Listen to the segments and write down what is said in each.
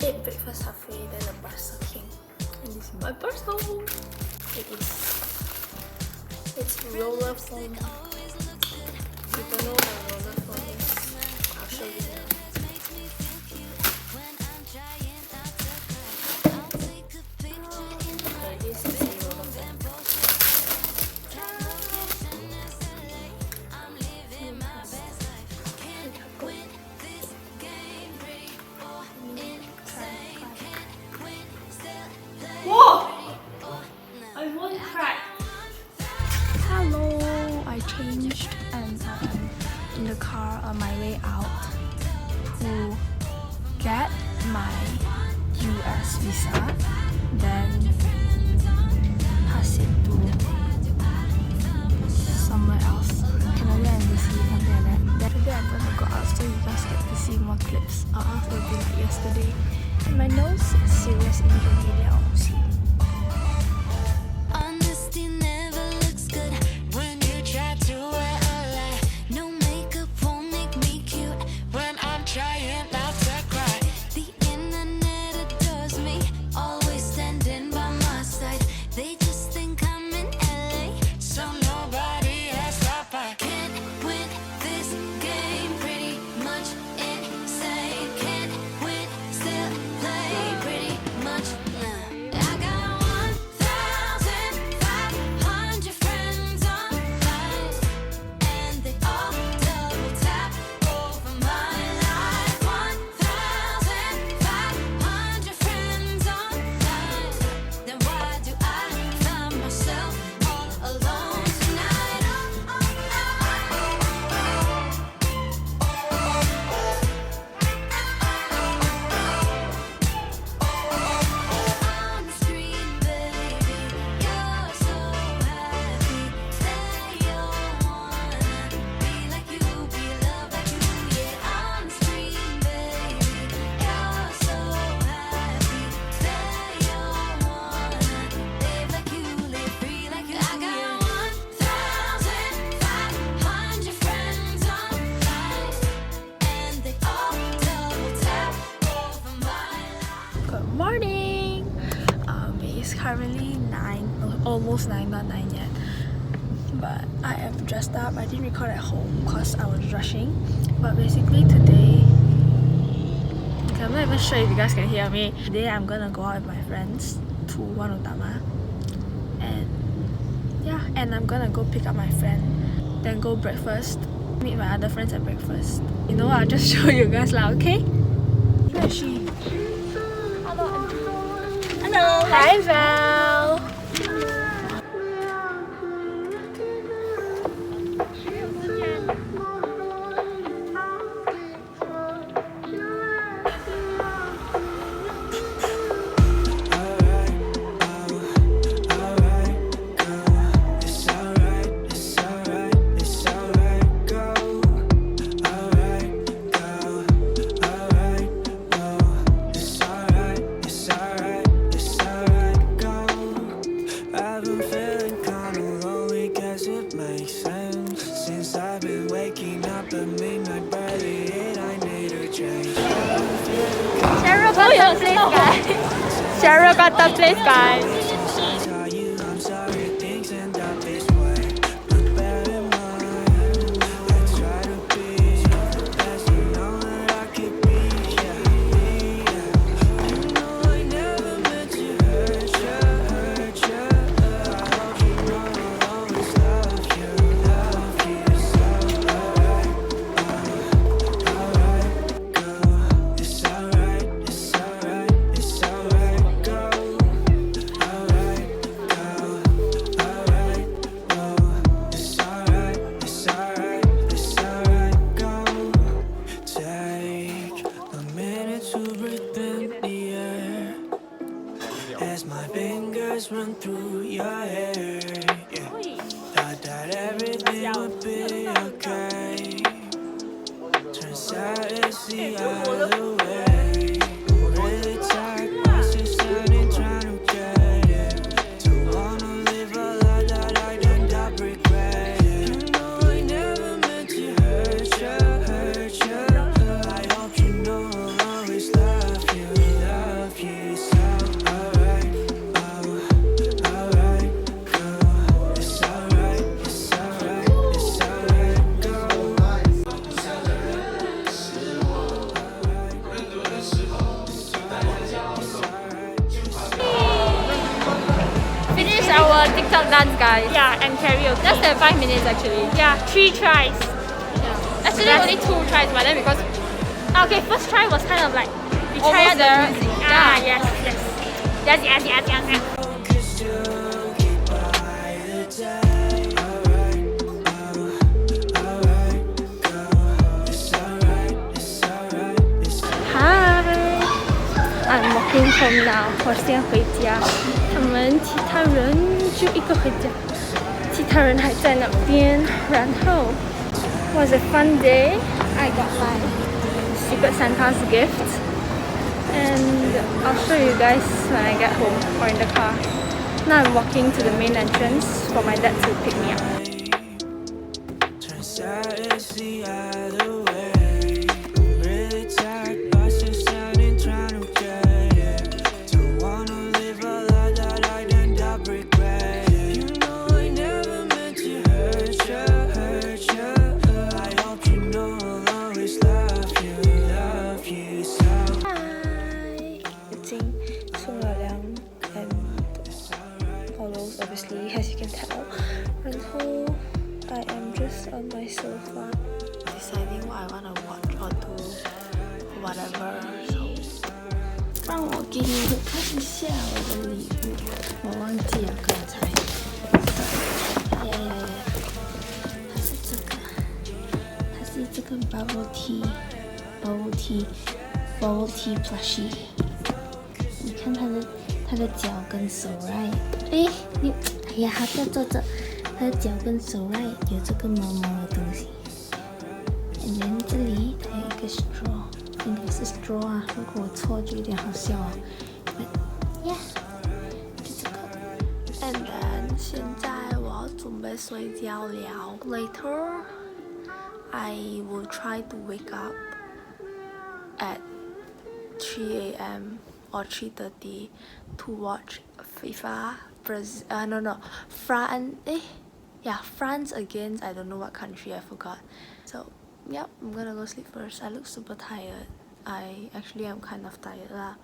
ate breakfast halfway, then the parcel came. And this is my parcel. It's roller foam. If you don't know what roller foam is, I'll show you now. Okay, this is a roller foam. Whoa! I won't crack. Hello, I changed and I'm in the car on my way out to get my US visa, then pass it to somewhere else, Canada embassy, something like that. Then today I'm gonna go out so you guys get to see more clips. Or else it'll be like yesterday. And my nose is serious injury now. See. Morning! It's currently 9, almost 9, not 9 yet. But I am dressed up. I didn't record at home because I was rushing. But basically today, okay, I'm not even sure if you guys can hear me. Today I'm gonna go out with my friends to One Utama. And yeah, and I'm gonna go pick up my friend. Then go breakfast. Meet my other friends at breakfast. You know what, I'll just show you guys lah, okay? Where is she? Hello! Hi Val! Cheryl got the place, guys. and karaoke. Less than 5 minutes actually. Yeah, 3 tries. Yeah. Actually only 2 tries, but then because okay, first try was kind of like we tried the music. Yes. I'm walking home now. 我先回家，他们其他人就一个回家，其他人还在那边。然后 was a fun day. I got my Secret Santa's gift, and I'll show you guys when I get home or in the car. Now I'm walking to the main entrance for my dad to pick me up. Obviously, as you can tell. And so I am just on my sofa deciding what I want to watch or do whatever. So 让我给你们看一下我的礼物，我忘记了刚才。它是这个 bubble tea plushie。你看它的脚跟手 right？ 哎呀，不要坐这，它的脚跟手 right 有这个毛毛的东西。And then 这里还有一个 straw， 应该是 straw 啊，如果我错就有点好笑啊。But yeah， 就这个。And then 现在我要准备睡觉了。Later I will try to wake up at 3 a.m. or 3:30 to watch FIFA France against I don't know what country, I forgot. So yep, I'm gonna go sleep first. I look super tired. I actually am kind of tired lah.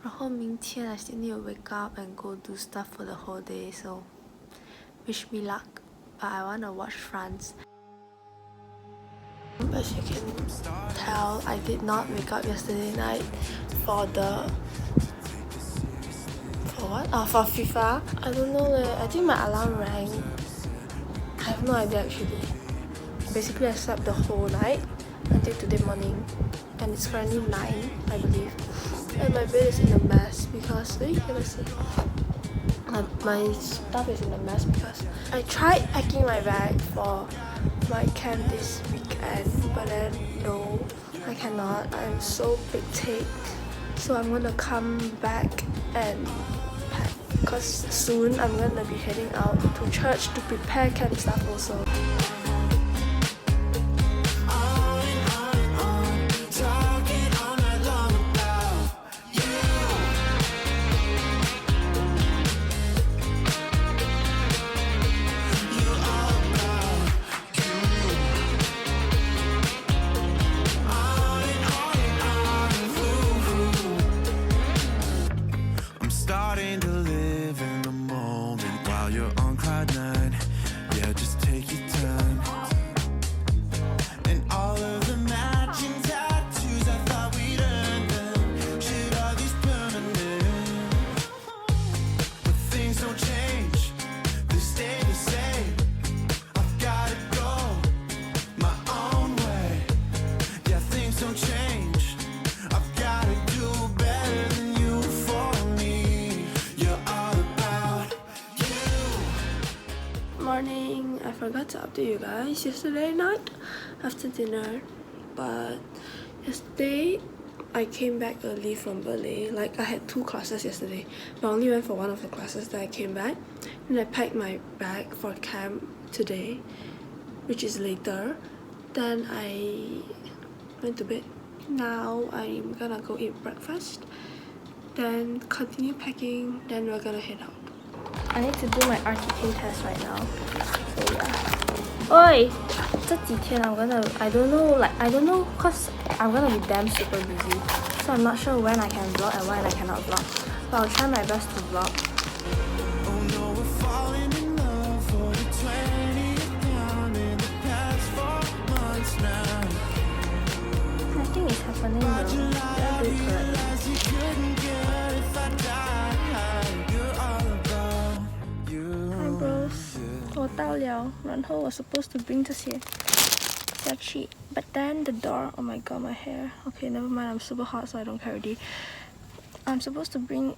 然后明天 I still need to wake up and go do stuff for the whole day, so wish me luck. But I wanna watch France. As you can tell, I did not wake up yesterday night for for FIFA. I don't know I think my alarm rang. I have no idea actually. Basically I slept the whole night until today morning, and it's currently 9 I believe, and my bed is in a mess because my stuff is in a mess because I tried packing my bag for my camp this weekend, but then no, I cannot. I'm so fatigued, so I'm gonna come back and pack because soon I'm gonna be heading out to church to prepare camp stuff also. Morning, I forgot to update you guys yesterday night after dinner, but yesterday I came back early from Berlin. Like I had 2 classes yesterday, but I only went for one of the classes. Then I came back and I packed my bag for camp today, which is later. Then I went to bed. Now I'm gonna go eat breakfast, then continue packing, then we're gonna head out. I need to do my RTK test right now. So yeah. Oi! 这几天 I don't know cause I'm gonna be damn super busy. So I'm not sure when I can vlog and when I cannot vlog. But I'll try my best to vlog. Oh no, we're falling in love for the 到了，然后我 supposed to bring 这些下去 but then the door, oh my god my hair, okay never mind, I'm super hot so I don't care already. I'm supposed to bring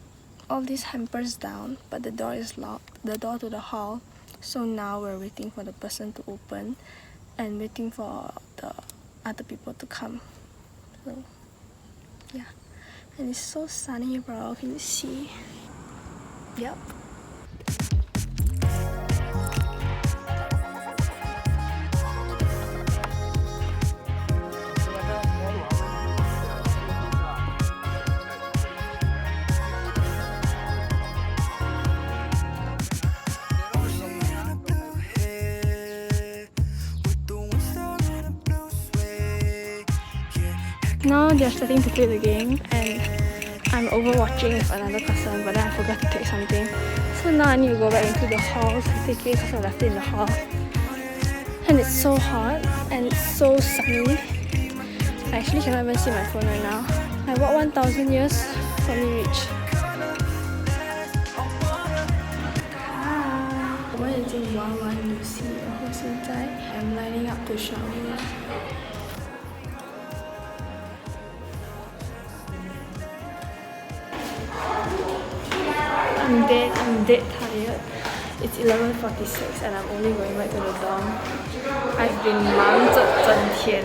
all these hampers down but the door is locked, the door to the hall, so now we're waiting for the person to open and waiting for the other people to come. So yeah, and it's so sunny bro, can you see? Yep. Now they're starting to play the game and I'm overwatching with another person, but then I forgot to take something. So now I need to go back into the hall to take it because I left it in the hall. And it's so hot and it's so sunny. I actually cannot even see my phone right now. I walked 1,000 years for me reach. Hi. 我已经玩完游戏，然后现在 I'm lining up to shower. I'm dead tired. It's 11:46 and I'm only going back to the dorm. I've been 忙着整天。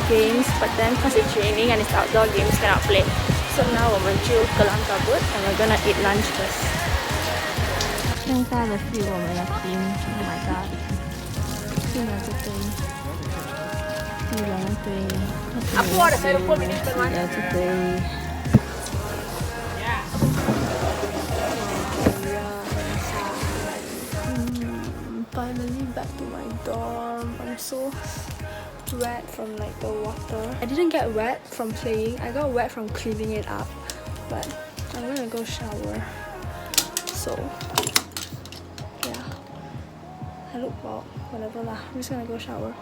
Games, but then because it's raining and it's outdoor games cannot play. So now 我们就kelam kabut and we're gonna eat lunch first. 现在的是我们的 team. Oh my god. 是了这堆，是了那堆，是了这堆。Finally back to my dorm. I'm so wet from like the water. I didn't get wet from playing, I got wet from cleaning it up, but I'm gonna go shower. So yeah, I look bald, whatever lah, I'm just gonna go shower.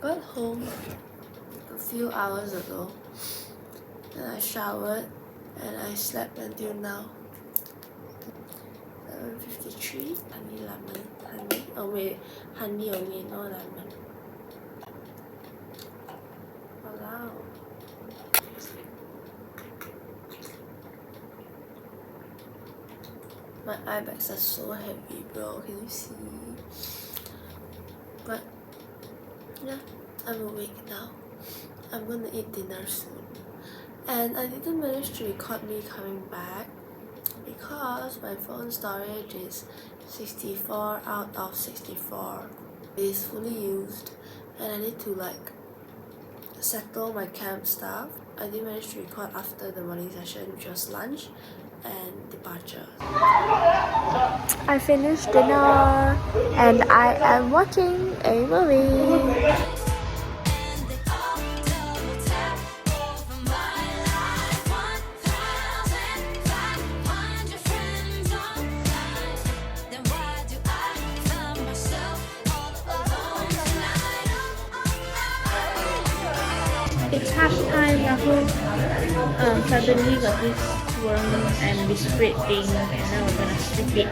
Got home a few hours ago and I showered and I slept until now. 7:53. Honey lemon. Honey. Oh wait, honey only, no lemon. Wow. My eye bags are so heavy, bro. Can you see? But yeah, I'm awake now. I'm gonna eat dinner soon. And I didn't manage to record me coming back because my phone storage is 64 out of 64. It is fully used and I need to like settle my camp stuff. I didn't manage to record after the morning session, which was lunch and departure. I finished dinner and I am watching a movie. It's half time, suddenly got this worm and this red thing, and now we're gonna strip it.